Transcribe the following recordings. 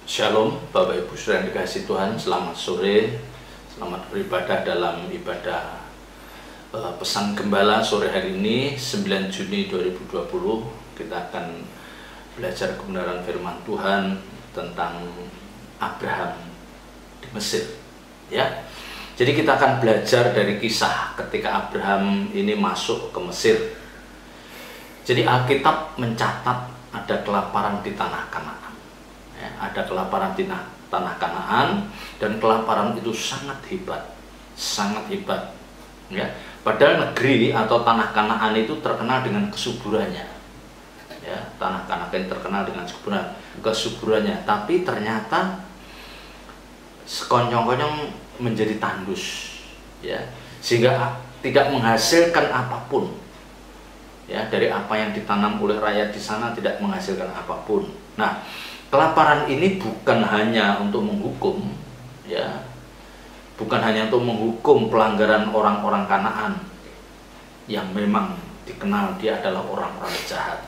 Shalom Bapak Ibu Saudara yang dikasihi Tuhan, selamat sore, selamat beribadah dalam ibadah pesan gembala sore hari ini 9 Juni 2020. Kita akan belajar kebenaran firman Tuhan tentang Abraham di Mesir, ya. Jadi kita akan belajar dari kisah ketika Abraham ini masuk ke Mesir. Jadi Alkitab mencatat ada kelaparan di tanah Kanaan. Ada kelaparan di tanah Kanaan, dan kelaparan itu sangat hebat, ya. Padahal negeri atau tanah Kanaan itu terkenal dengan kesuburannya, ya. Tanah Kanaan terkenal dengan kesuburannya, tapi ternyata sekonyong-konyong menjadi tandus, ya, sehingga tidak menghasilkan apapun, ya. Dari apa yang ditanam oleh rakyat di sana tidak menghasilkan apapun. Nah, kelaparan ini bukan hanya untuk menghukum, ya, bukan hanya untuk menghukum pelanggaran orang-orang Kanaan yang memang dikenal dia adalah orang-orang jahat,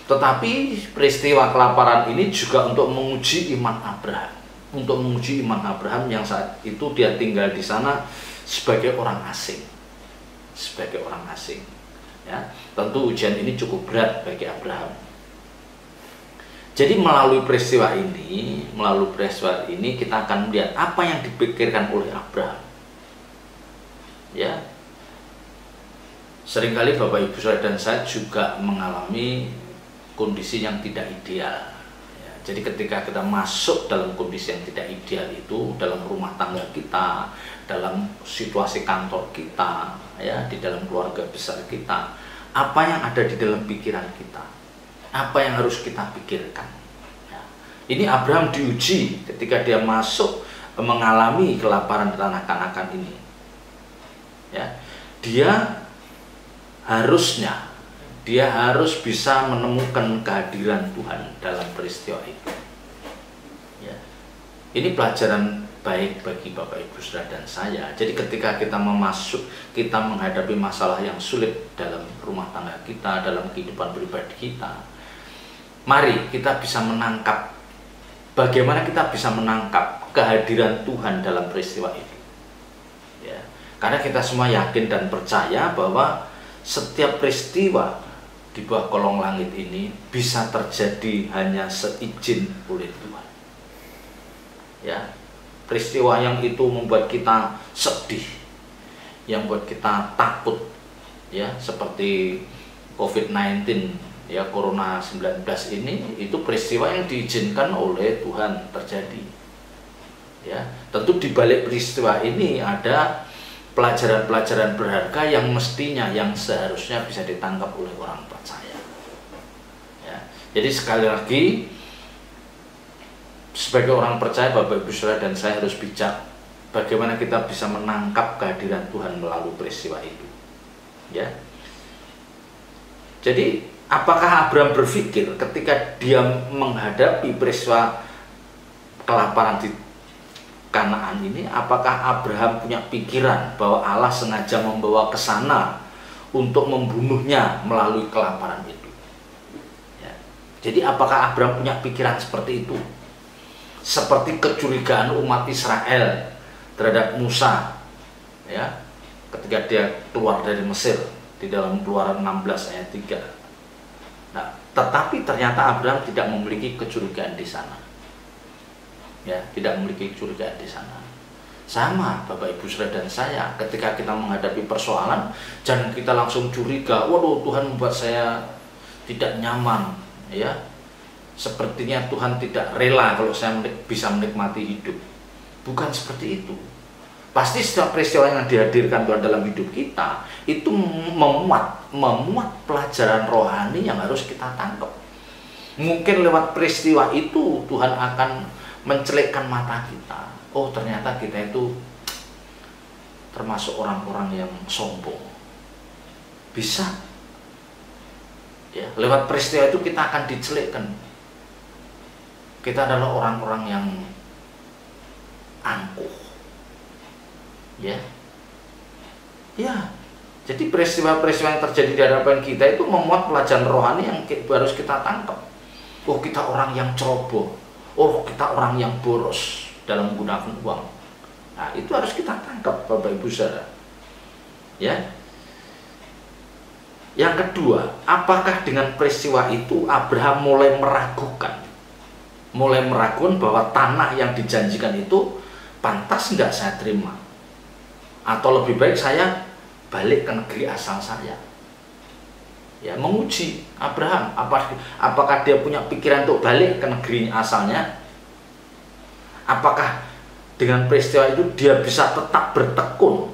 tetapi peristiwa kelaparan ini juga untuk menguji iman Abraham, yang saat itu dia tinggal di sana sebagai orang asing, ya. Tentu ujian ini cukup berat bagi Abraham. Jadi melalui peristiwa ini kita akan melihat apa yang dipikirkan oleh Abraham. Ya, seringkali Bapak Ibu Saudara dan saya juga mengalami kondisi yang tidak ideal. Ya, jadi ketika kita masuk dalam kondisi yang tidak ideal itu dalam rumah tangga kita, dalam situasi kantor kita, ya, di dalam keluarga besar kita, apa yang ada di dalam pikiran kita? Apa yang harus kita pikirkan? Ya. Ini Abraham diuji ketika dia masuk mengalami kelaparan di tanah Kanaan ini. Ya. Dia harus bisa menemukan kehadiran Tuhan dalam peristiwa itu. Ya. Ini pelajaran baik bagi Bapak Ibu Saudara dan saya. Jadi ketika kita menghadapi masalah yang sulit dalam rumah tangga kita, dalam kehidupan pribadi kita, mari kita bisa menangkap bagaimana kita bisa menangkap kehadiran Tuhan dalam peristiwa itu, ya. Karena kita semua yakin dan percaya bahwa setiap peristiwa di bawah kolong langit ini bisa terjadi hanya seizin oleh Tuhan, ya. Peristiwa yang itu membuat kita sedih, yang membuat kita takut, ya, seperti COVID-19, ya, Corona 19 ini, itu peristiwa yang diizinkan oleh Tuhan terjadi, ya. Tentu di balik peristiwa ini ada pelajaran-pelajaran berharga yang seharusnya bisa ditangkap oleh orang percaya, ya. Jadi sekali lagi, sebagai orang percaya Bapak Ibu Saudara dan saya harus bijak bagaimana kita bisa menangkap kehadiran Tuhan melalui peristiwa itu, ya. Jadi apakah Abraham berpikir ketika dia menghadapi peristiwa kelaparan di Kanaan ini, apakah Abraham punya pikiran bahwa Allah sengaja membawa ke sana untuk membunuhnya melalui kelaparan itu? Ya. Jadi apakah Abraham punya pikiran seperti itu? Seperti kecurigaan umat Israel terhadap Musa, ya, ketika dia keluar dari Mesir di dalam Keluaran 16 ayat 3. Nah, tetapi ternyata Abraham tidak memiliki kecurigaan di sana, ya, tidak memiliki kecurigaan di sana. Sama Bapak Ibu Saudara dan saya, ketika kita menghadapi persoalan, jangan kita langsung curiga, waduh, Tuhan membuat saya tidak nyaman, ya, sepertinya Tuhan tidak rela kalau saya bisa menikmati hidup. Bukan seperti itu. Pasti setiap peristiwa yang dihadirkan Tuhan dalam hidup kita itu memuat pelajaran rohani yang harus kita tangkap. Mungkin lewat peristiwa itu Tuhan akan mencelikkan mata kita. Oh, ternyata kita itu termasuk orang-orang yang sombong. Bisa, ya, lewat peristiwa itu kita akan dicelikkan. Kita adalah orang-orang yang angkuh, ya. Ya, jadi peristiwa-peristiwa yang terjadi di hadapan kita itu memuat pelajaran rohani yang harus kita tangkap. Oh, kita orang yang ceroboh. oh kita orang yang boros dalam menggunakan uang. Nah, itu harus kita tangkap Bapak Ibu Saudara. Ya. Yang kedua, apakah dengan peristiwa itu Abraham mulai meragukan bahwa tanah yang dijanjikan itu pantas nggak saya terima, atau lebih baik saya balik ke negeri asal saya. Ya, menguji Abraham, apakah dia punya pikiran untuk balik ke negeri asalnya? Apakah dengan peristiwa itu dia bisa tetap bertekun?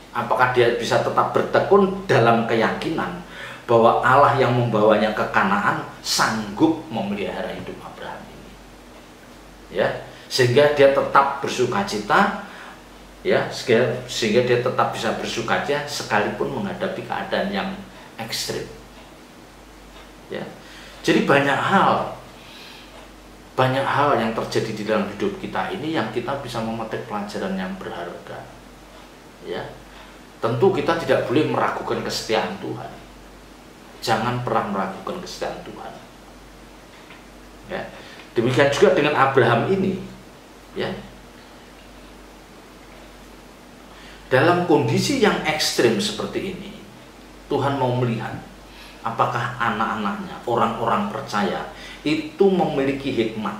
Apakah dia bisa tetap bertekun dalam keyakinan bahwa Allah yang membawanya ke Kanaan sanggup memelihara hidup Abraham ini? Ya, sehingga dia tetap bersukacita, ya, sehingga dia tetap bisa bersukacita sekalipun menghadapi keadaan yang ekstrim. Ya, jadi banyak hal yang terjadi di dalam hidup kita ini yang kita bisa memetik pelajaran yang berharga. Ya, tentu kita tidak boleh meragukan kesetiaan Tuhan. Jangan pernah meragukan kesetiaan Tuhan. Ya, demikian juga dengan Abraham ini. Ya, dalam kondisi yang ekstrim seperti ini, Tuhan mau melihat apakah anak-anaknya, orang-orang percaya itu memiliki hikmat.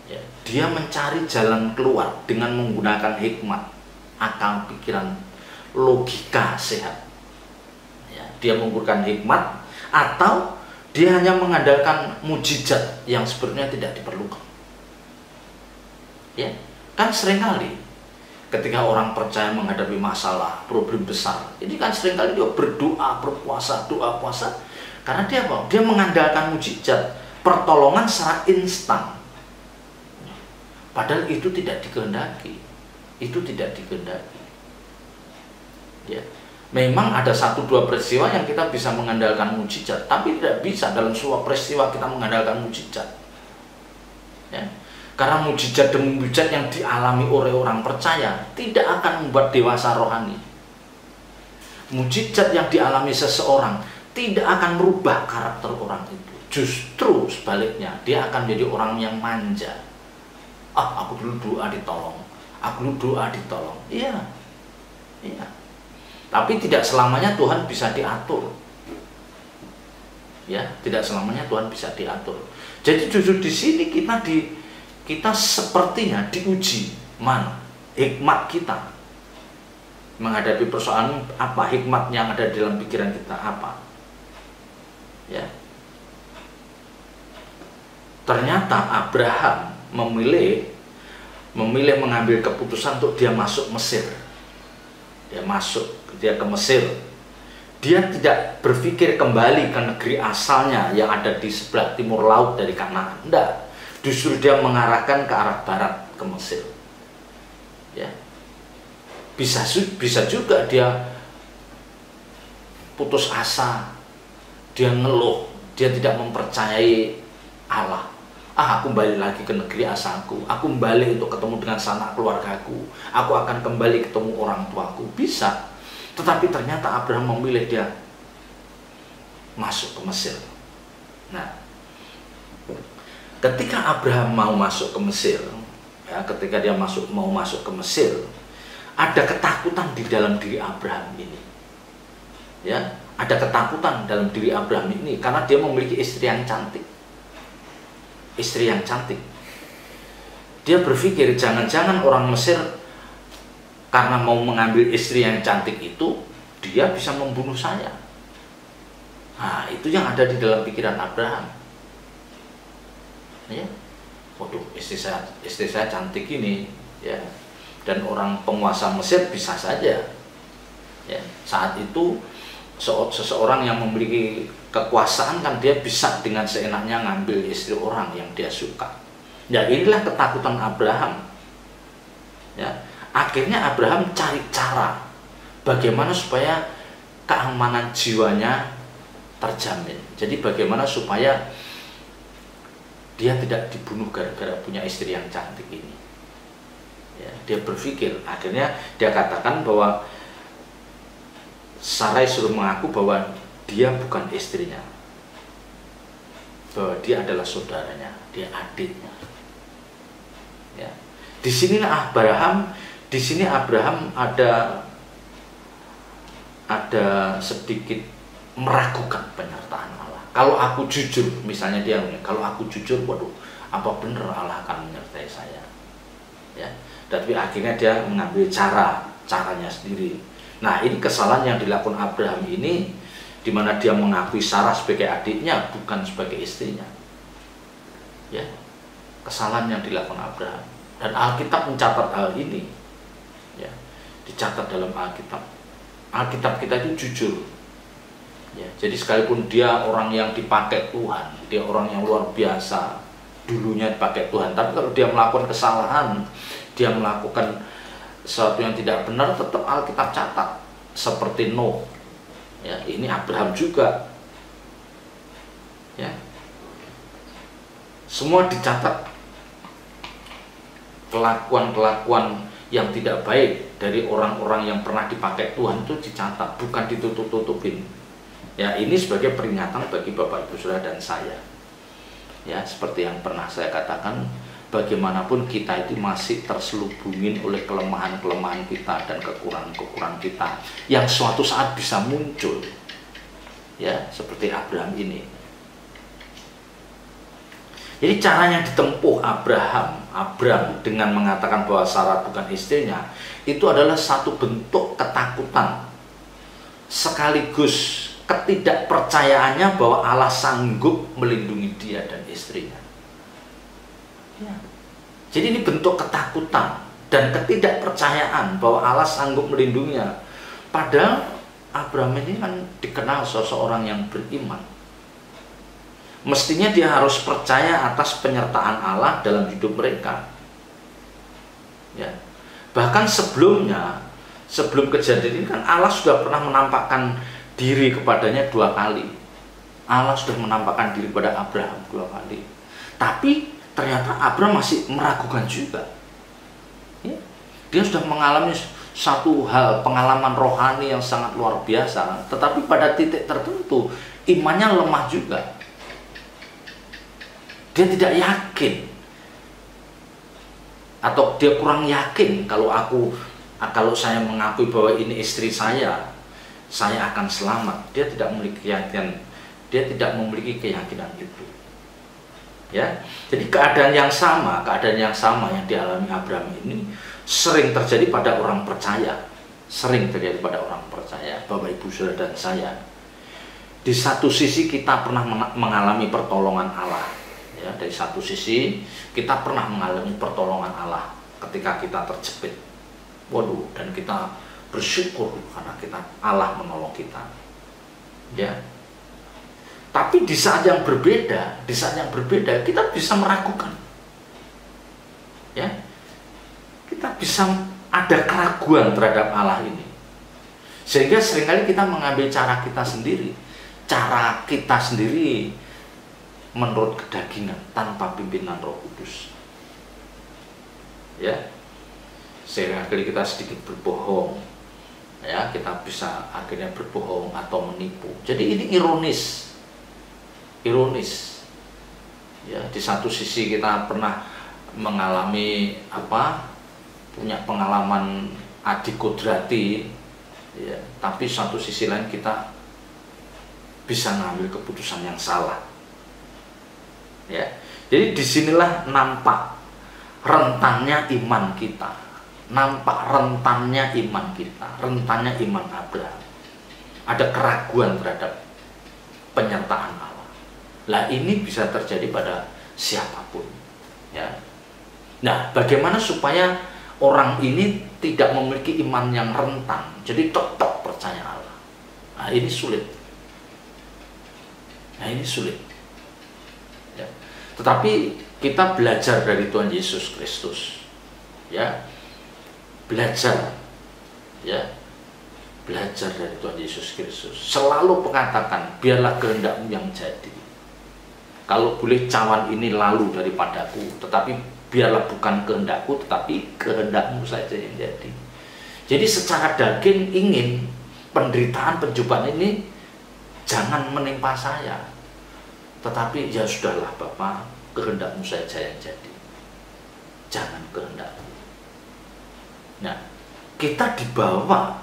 Ya, dia mencari jalan keluar dengan menggunakan hikmat, akal, pikiran, logika sehat. Ya, dia menggunakan hikmat, atau dia hanya mengandalkan mujizat yang sebenarnya tidak diperlukan. Ya, kan seringkali ketika orang percaya menghadapi masalah, problem besar, ini kan seringkali dia berdoa, berpuasa, doa puasa, karena dia apa? Dia mengandalkan mujizat, pertolongan secara instan. Padahal itu tidak dikehendaki. Itu tidak dikehendaki. Ya. Memang ada 1-2 peristiwa yang kita bisa mengandalkan mujizat, tapi tidak bisa dalam semua peristiwa kita mengandalkan mujizat. Ya. Karena mujizat demi mujizat yang dialami oleh orang percaya tidak akan membuat dewasa rohani. Mujizat yang dialami seseorang tidak akan merubah karakter orang itu. Justru sebaliknya, dia akan menjadi orang yang manja. Aku dulu doa ditolong. Aku dulu doa ditolong. Iya. Iya. Tapi tidak selamanya Tuhan bisa diatur. Ya, tidak selamanya Tuhan bisa diatur. Jadi justru di sini kita sepertinya diuji mana hikmat kita menghadapi persoalan, apa hikmat yang ada di dalam pikiran kita apa. Ya, ternyata Abraham memilih mengambil keputusan untuk dia masuk Mesir. Dia ke Mesir. Dia tidak berpikir kembali ke negeri asalnya yang ada di sebelah timur laut dari Kanaan. Tidak. Justru dia mengarahkan ke arah barat, ke Mesir. Ya. Bisa juga dia putus asa, dia ngeluh, dia tidak mempercayai Allah. Aku kembali lagi ke negeri asalku, aku kembali untuk ketemu dengan sanak keluargaku, aku akan kembali ketemu orang tuaku. Bisa. Tetapi ternyata Abraham memilih dia masuk ke Mesir. Nah, ketika Abraham mau masuk ke Mesir, ya, ketika dia mau masuk ke Mesir, ada ketakutan di dalam diri Abraham ini. Ya, ada ketakutan dalam diri Abraham ini karena dia memiliki istri yang cantik. Istri yang cantik. Dia berpikir jangan-jangan orang Mesir karena mau mengambil istri yang cantik itu, dia bisa membunuh saya. Nah, itu yang ada di dalam pikiran Abraham. Ya, waduh, istri saya cantik ini, ya, dan orang penguasa Mesir bisa saja, ya, saat itu seseorang yang memiliki kekuasaan kan dia bisa dengan seenaknya ngambil istri orang yang dia suka. Ya, inilah ketakutan Abraham. Ya, akhirnya Abraham cari cara bagaimana supaya keamanan jiwanya terjamin. Jadi bagaimana supaya dia tidak dibunuh gara-gara punya istri yang cantik ini. Ya, dia berpikir, akhirnya dia katakan bahwa Sarai suruh mengaku bahwa dia bukan istrinya. bahwa dia adalah saudaranya, dia adiknya. Ya. Di sini Abraham ada sedikit meragukan penyertaan Allah. Kalau aku jujur, misalnya dia, kalau aku jujur, waduh, apa benar Allah akan menyertai saya? Ya. Tapi akhirnya dia mengambil caranya sendiri. Nah, ini kesalahan yang dilakukan Abraham ini, di mana dia mengakui Sarah sebagai adiknya, bukan sebagai istrinya. Ya, kesalahan yang dilakukan Abraham. Dan Alkitab mencatat hal ini. Ya, dicatat dalam Alkitab. Alkitab kita itu jujur. Ya, jadi sekalipun dia orang yang dipakai Tuhan, dia orang yang luar biasa, dulunya dipakai Tuhan, tapi kalau dia melakukan kesalahan, dia melakukan sesuatu yang tidak benar, tetap Alkitab catat. Seperti Nuh, ya, ini Abraham juga, ya, semua dicatat kelakuan-kelakuan yang tidak baik dari orang-orang yang pernah dipakai Tuhan itu dicatat, bukan ditutup-tutupin. Ya, ini sebagai peringatan bagi Bapak Ibu Saudara dan saya. Ya, seperti yang pernah saya katakan, bagaimanapun kita itu masih terselubungin oleh kelemahan-kelemahan kita dan kekurangan-kekurangan kita yang suatu saat bisa muncul. Ya, seperti Abraham ini. Jadi cara yang ditempuh Abraham dengan mengatakan bahwa Sarah bukan istrinya, itu adalah satu bentuk ketakutan sekaligus ketidakpercayaannya bahwa Allah sanggup melindungi dia dan istrinya. Ya. Jadi ini bentuk ketakutan dan ketidakpercayaan bahwa Allah sanggup melindunginya. Padahal Abraham ini kan dikenal seseorang yang beriman. Mestinya dia harus percaya atas penyertaan Allah dalam hidup mereka. Ya. Bahkan sebelum kejadian ini kan Allah sudah pernah menampakkan diri kepadanya 2 kali. Allah sudah menampakkan diri kepada Abraham 2 kali. Tapi ternyata Abraham masih meragukan juga. Ya. Dia sudah mengalami satu hal, pengalaman rohani yang sangat luar biasa. Tetapi pada titik tertentu, imannya lemah juga. Dia tidak yakin. Atau dia kurang yakin kalau saya mengakui bahwa ini istri saya akan selamat. Dia tidak memiliki keyakinan itu. Ya, jadi keadaan yang sama yang dialami Abraham ini sering terjadi pada orang percaya, Bapak Ibu Saudara dan saya. Di satu sisi kita pernah mengalami pertolongan Allah, ya, dari satu sisi kita pernah mengalami pertolongan Allah ketika kita terjepit, waduh, dan kita bersyukur karena Allah menolong kita, ya. Tapi di saat yang berbeda kita bisa meragukan, ya, kita bisa ada keraguan terhadap Allah ini, sehingga seringkali kita mengambil cara kita sendiri menurut kedagingan tanpa pimpinan Roh Kudus, ya. Seringkali kita sedikit berbohong, ya, kita bisa akhirnya berbohong atau menipu. Jadi ini ironis, ya. Di satu sisi kita pernah mengalami punya pengalaman adikodrati, ya, tapi satu sisi lain kita bisa mengambil keputusan yang salah, ya. Jadi disinilah nampak rentannya iman kita, rentannya iman Abraham. Ada keraguan terhadap penyertaan Allah. Lah, ini bisa terjadi pada siapapun, ya. Nah, bagaimana supaya orang ini tidak memiliki iman yang rentan, jadi tetap percaya Allah? Nah, ini sulit. Ya. Tetapi kita belajar dari Tuhan Yesus Kristus, ya. Belajar dari Tuhan Yesus Kristus. Selalu mengatakan, biarlah kehendak-Mu yang jadi. Kalau boleh cawan ini lalu daripadaku, tetapi biarlah bukan kehendak-Ku, tetapi kehendak-Mu saja yang jadi. Jadi secara daging ingin penderitaan, pencobaan ini jangan menimpa saya. Tetapi ya sudahlah Bapak, kehendakmu saja yang jadi, jangan kehendakku. Nah, kita dibawa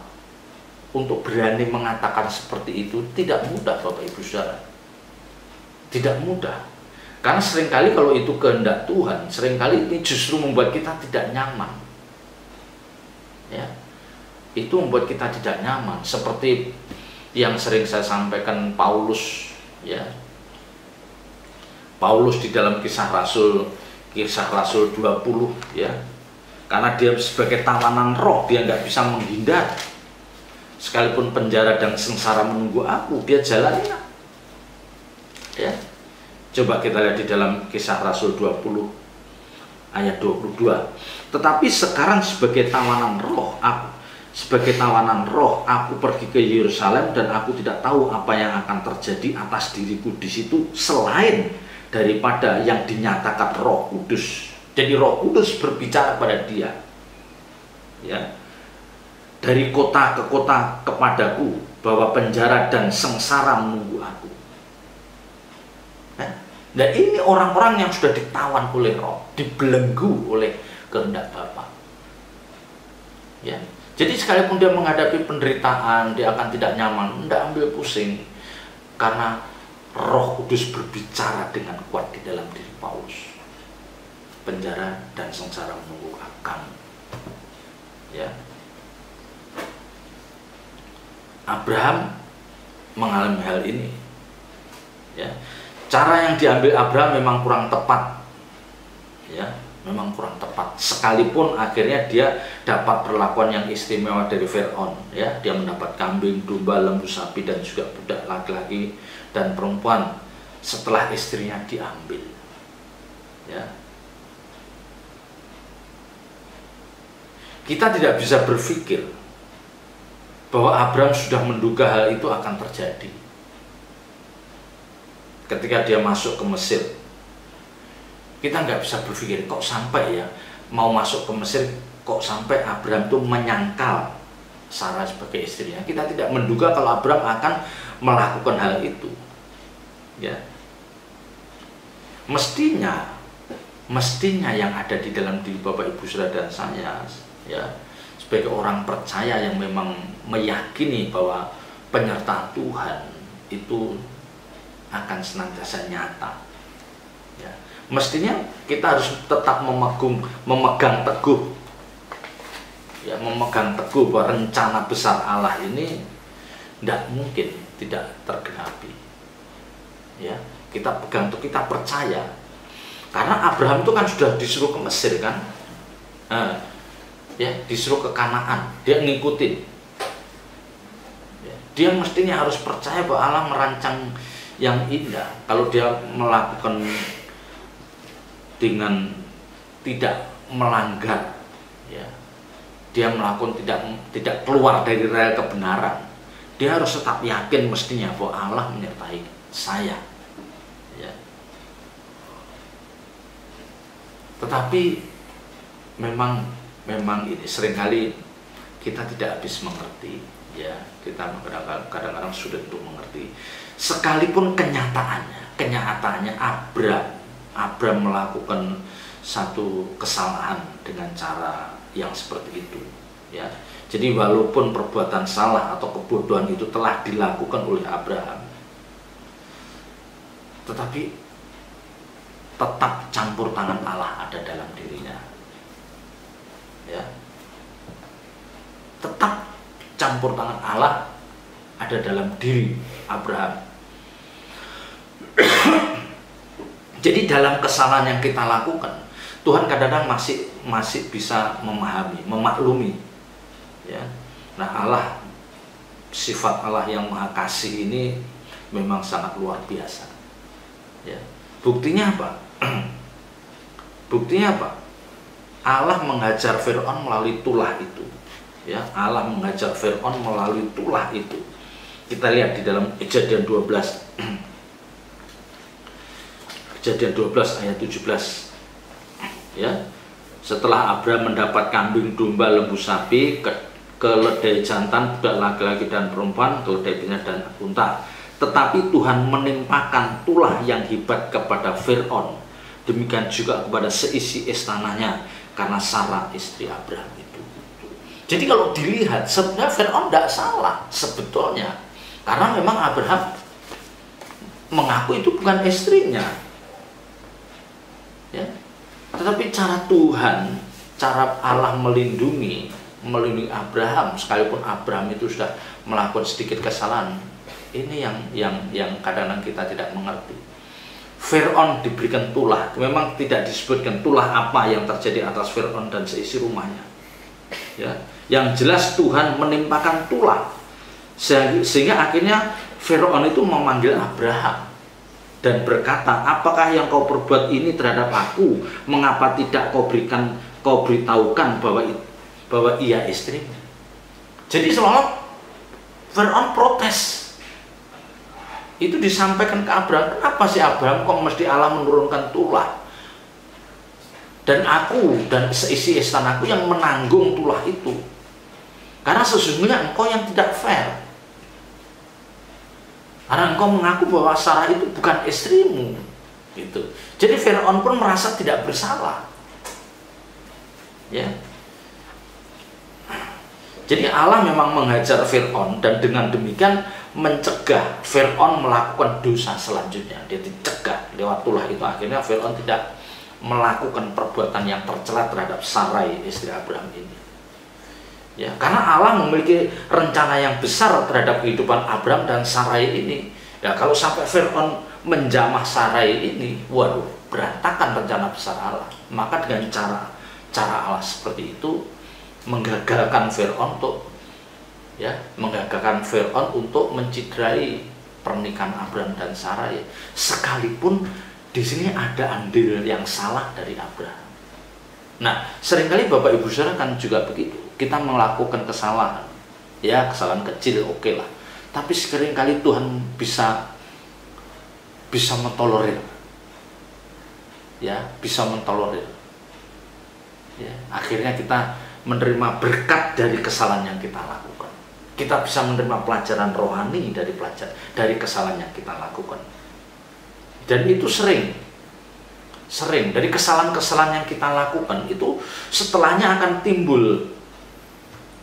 untuk berani mengatakan seperti itu tidak mudah Bapak Ibu Saudara. Tidak mudah. Karena seringkali kalau itu kehendak Tuhan, seringkali ini justru membuat kita tidak nyaman. Ya. Itu membuat kita tidak nyaman, seperti yang sering saya sampaikan Paulus, ya. Paulus di dalam kisah Rasul 20, ya. Karena dia sebagai tawanan roh, dia nggak bisa menghindar. Sekalipun penjara dan sengsara menunggu aku, dia jalani. Ya. Coba kita lihat di dalam kisah Rasul 20 ayat 22. Tetapi sekarang sebagai tawanan roh aku pergi ke Yerusalem dan aku tidak tahu apa yang akan terjadi atas diriku di situ selain daripada yang dinyatakan Roh Kudus. Jadi Roh Kudus berbicara pada dia. Ya. Dari kota ke kota kepadaku bahwa penjara dan sengsara menunggu aku. Nah, ini orang-orang yang sudah ditawan oleh roh, dibelenggu oleh kehendak Bapa. Ya. Jadi sekalipun dia menghadapi penderitaan, dia akan tidak nyaman, tidak ambil pusing. Karena Roh Kudus berbicara dengan kuat di dalam diri Paulus. Penjara dan sengsara menunggu akan. Ya. Abraham mengalami hal ini. Ya. Cara yang diambil Abraham memang kurang tepat. Ya, memang kurang tepat. Sekalipun akhirnya dia dapat perlakuan yang istimewa dari Firaun, ya, dia mendapat kambing, domba, lembu, sapi dan juga budak laki-laki dan perempuan setelah istrinya diambil. Ya. Kita tidak bisa berpikir bahwa Abraham sudah menduga hal itu akan terjadi. Ketika dia masuk ke Mesir, kita nggak bisa berpikir kok sampai ya mau masuk ke Mesir, kok sampai Abraham itu menyangkal Sarah sebagai istrinya. Kita tidak menduga kalau Abraham akan melakukan hal itu. Ya, mestinya yang ada di dalam diri Bapak Ibu Saudara dan saya, ya, sebagai orang percaya yang memang meyakini bahwa penyertaan Tuhan itu akan senantiasa nyata. Ya. Mestinya kita harus tetap memegang teguh, ya, memegang teguh bahwa rencana besar Allah ini tidak mungkin tidak tergenapi. Ya, kita pegang teguh, kita percaya. Karena Abraham itu kan sudah disuruh ke Mesir kan, ya, disuruh ke Kanaan, dia ngikutin. Ya, dia mestinya harus percaya bahwa Allah merancang yang indah. Kalau dia melakukan dengan tidak melanggar, ya, dia melakukan tidak keluar dari rel kebenaran, dia harus tetap yakin mestinya bahwa Allah menyertai saya. Ya. Tetapi memang ini seringkali kita tidak habis mengerti, ya, kita kadang-kadang sulit untuk mengerti. Sekalipun kenyataannya Abraham melakukan satu kesalahan dengan cara yang seperti itu, ya. Jadi walaupun perbuatan salah atau kebodohan itu telah dilakukan oleh Abraham, tetapi tetap campur tangan Allah ada dalam dirinya, ya. Tetap campur tangan Allah ada dalam diri Abraham. Jadi dalam kesalahan yang kita lakukan, Tuhan kadang-kadang masih bisa memahami, memaklumi. Ya. Nah, Allah, sifat Allah yang Maha Kasih ini memang sangat luar biasa. Ya. Buktinya apa? Buktinya apa? Allah menghajar Firaun melalui tulah itu. Ya, Allah menghajar Firaun melalui tulah itu. Kita lihat di dalam Kejadian 12. Kejadian 12 ayat 17. Ya. Setelah Abraham mendapat kambing, domba, lembu, sapi, keledai jantan, budak laki-laki dan perempuan, keledai betina dan unta, Tetapi Tuhan menimpakan tulah yang hebat kepada Fir'aun, demikian juga kepada seisi istananya, karena Sarah istri Abraham itu. Jadi kalau dilihat sebenarnya Fir'aun tidak salah sebetulnya, karena memang Abraham mengaku itu bukan istrinya, ya. Tetapi cara Tuhan, cara Allah melindungi Abraham, sekalipun Abraham itu sudah melakukan sedikit kesalahan, ini yang kadang-kadang kita tidak mengerti. Fir'aun diberikan tulah, memang tidak disebutkan tulah apa yang terjadi atas Fir'aun dan seisi rumahnya, ya. Yang jelas Tuhan menimpakan tulah, sehingga akhirnya Fir'aun itu memanggil Abraham dan berkata, apakah yang kau perbuat ini terhadap aku? Mengapa tidak kau beritahukan bahwa ia istrimu? Jadi seolah Fir'aun protes. Itu disampaikan ke Abraham. Kenapa sih Abraham kok mesti Allah menurunkan tulah? Dan aku dan seisi istanaku yang menanggung tulah itu. Karena sesungguhnya engkau yang tidak fair. Karena engkau mengaku bahwa Sarah itu bukan istrimu, gitu. Jadi Fir'aun pun merasa tidak bersalah, ya. Jadi Allah memang menghajar Fir'aun dan dengan demikian mencegah Fir'aun melakukan dosa selanjutnya. Dia dicegah lewat tulah itu, akhirnya Fir'aun tidak melakukan perbuatan yang tercela terhadap Sarai istri Abraham ini. Ya, karena Allah memiliki rencana yang besar terhadap kehidupan Abraham dan Sarai ini. Ya, kalau sampai Fir'aun menjamah Sarai ini, waduh, berantakan rencana besar Allah. Maka dengan cara Allah seperti itu menggagalkan Fir'aun untuk mencidrai pernikahan Abraham dan Sarai. Sekalipun di sini ada andil yang salah dari Abraham. Nah, seringkali Bapak Ibu Saudara kan juga begitu. Kita melakukan kesalahan, ya kesalahan kecil oke lah. Tapi seringkali Tuhan bisa mentolerir, ya bisa mentolerir. Ya, akhirnya kita menerima berkat dari kesalahan yang kita lakukan. Kita bisa menerima pelajaran rohani dari kesalahan yang kita lakukan. Dan itu sering dari kesalahan-kesalahan yang kita lakukan itu setelahnya akan timbul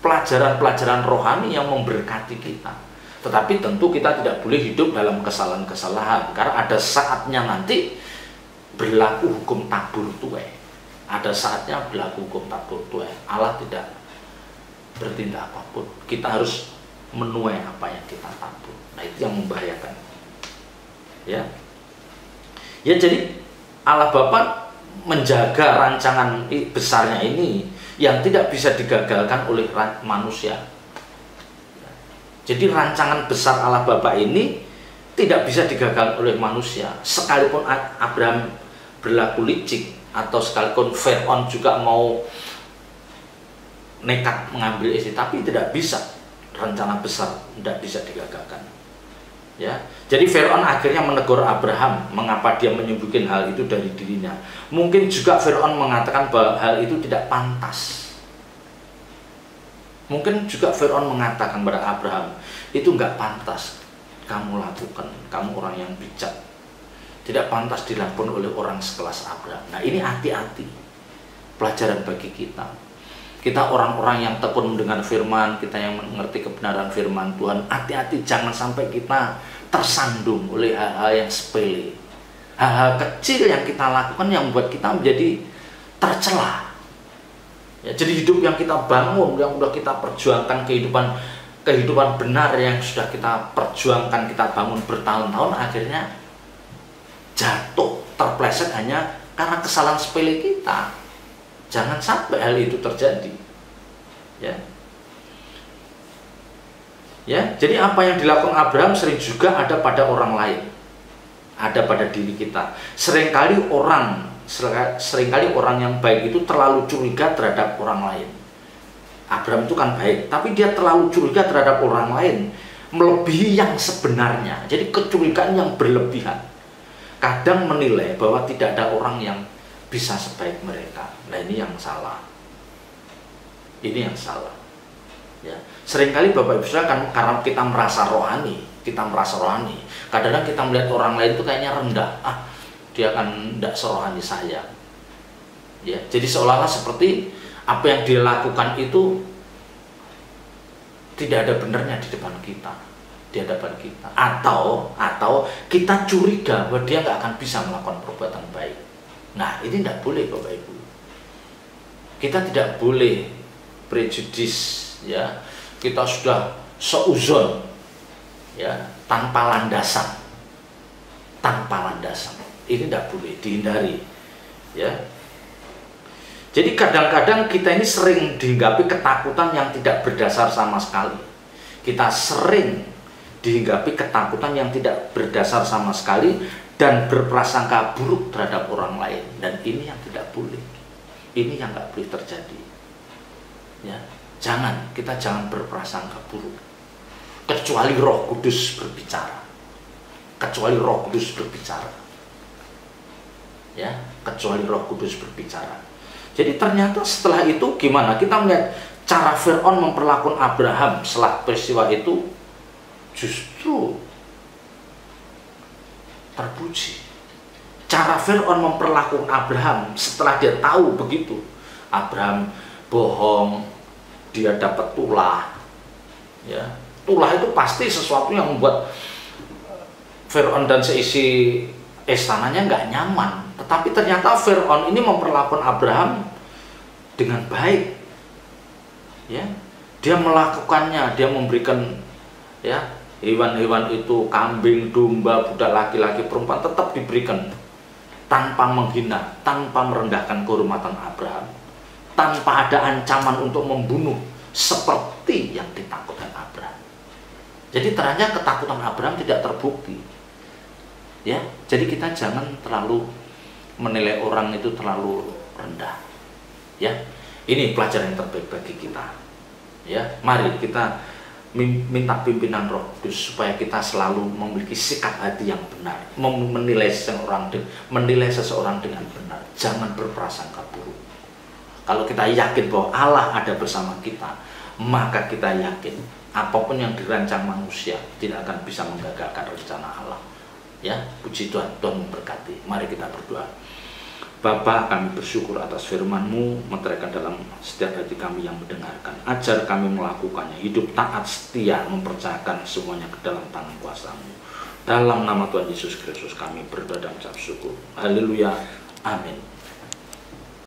pelajaran-pelajaran rohani yang memberkati kita. Tetapi tentu kita tidak boleh hidup dalam kesalahan-kesalahan, karena ada saatnya nanti berlaku hukum tabur tuai. Ada saatnya berlaku hukum tabur tuai. Allah tidak bertindak apapun. Kita harus menuai apa yang kita tabur. Nah, itu yang membahayakan. Ya, jadi Allah Bapa menjaga rancangan besarnya ini yang tidak bisa digagalkan oleh manusia. Jadi rancangan besar Allah Bapa ini tidak bisa digagalkan oleh manusia. Sekalipun Abraham berlaku licik, atau sekalipun Fir'aun juga mau nekat mengambil istri, tapi tidak bisa. Rencana besar tidak bisa digagalkan. Ya, jadi Fir'aun akhirnya menegur Abraham, mengapa dia menyembunyikan hal itu dari dirinya. Mungkin juga Fir'aun mengatakan bahwa hal itu tidak pantas. Mungkin juga Fir'aun mengatakan kepada Abraham, itu nggak pantas kamu lakukan, kamu orang yang bijak, tidak pantas dilakukan oleh orang sekelas Abraham. Nah, ini hati-hati, pelajaran bagi kita. Kita orang-orang yang tekun mendengar firman, kita yang mengerti kebenaran firman Tuhan, hati-hati jangan sampai kita tersandung oleh hal-hal yang sepele. Hal-hal kecil yang kita lakukan yang membuat kita menjadi tercela. Ya, jadi hidup yang kita bangun, yang sudah kita perjuangkan, kehidupan benar yang sudah kita perjuangkan, kita bangun bertahun-tahun, akhirnya jatuh, terpleset hanya karena kesalahan sepele kita. Jangan sampai hal itu terjadi. Ya, jadi apa yang dilakukan Abraham sering juga ada pada orang lain, ada pada diri kita. Seringkali orang yang baik itu terlalu curiga terhadap orang lain. Abraham itu kan baik, tapi dia terlalu curiga terhadap orang lain, melebihi yang sebenarnya. Jadi kecurigaan yang berlebihan. Kadang menilai bahwa tidak ada orang yang bisa sebaik mereka. Nah, ini yang salah. Ini yang salah. Ya, seringkali Bapak Ibu Saudara kan karena kita merasa rohani, kita merasa rohani. Kadang-kadang kita melihat orang lain itu kayaknya rendah, dia kan tidak serohani saya. Ya, jadi seolah-olah seperti apa yang dia lakukan itu tidak ada benarnya di depan kita, di hadapan kita, atau kita curiga bahwa dia nggak akan bisa melakukan perbuatan baik. Nah, ini tidak boleh Bapak Ibu. Kita tidak boleh prejudis, ya. Kita sudah seuzon, ya, tanpa landasan, ini tidak boleh dihindari, ya. Jadi kadang-kadang kita ini sering dihinggapi ketakutan yang tidak berdasar sama sekali. Kita sering dihinggapi ketakutan yang tidak berdasar sama sekali dan berprasangka buruk terhadap orang lain, dan ini yang tidak boleh. Ini yang nggak boleh terjadi. Ya, kita jangan berprasangka buruk. Kecuali Roh Kudus berbicara. Ya, kecuali Roh Kudus berbicara. Jadi ternyata setelah itu gimana? Kita melihat cara Fir'aun memperlakukan Abraham setelah peristiwa itu justru terpuji. Cara Fir'aun memperlakukan Abraham setelah dia tahu begitu, Abraham bohong, dia dapat tulah. Ya, tulah itu pasti sesuatu yang membuat Fir'aun dan seisi istananya nggak nyaman. Tetapi ternyata Fir'aun ini memperlakukan Abraham dengan baik. Ya, dia melakukannya, dia memberikan, ya, hewan-hewan itu, kambing, domba, budak laki-laki, perempuan, tetap diberikan tanpa menghina, tanpa merendahkan kehormatan Abraham, tanpa ada ancaman untuk membunuh seperti yang ditakutkan Abraham. Jadi ternyata ketakutan Abraham tidak terbukti. Ya, jadi kita jangan terlalu menilai orang itu terlalu rendah. Ya, ini pelajaran yang terbaik bagi kita. Ya, mari kita minta pimpinan Roh Kudus supaya kita selalu memiliki sikap hati yang benar, menilai seseorang dengan benar, jangan berprasangka buruk. Kalau kita yakin bahwa Allah ada bersama kita, maka kita yakin apapun yang dirancang manusia tidak akan bisa menggagalkan rencana Allah. Ya, puji Tuhan, Tuhan memberkati. Mari kita berdoa. Bapa, kami bersyukur atas firman-Mu, meteraikan dalam setiap hati kami yang mendengarkan. Ajar kami melakukannya, hidup taat, setia, mempercayakan semuanya ke dalam tangan kuasa-Mu. Dalam nama Tuhan Yesus Kristus kami berdoa dan mengucap syukur. Haleluya. Amin.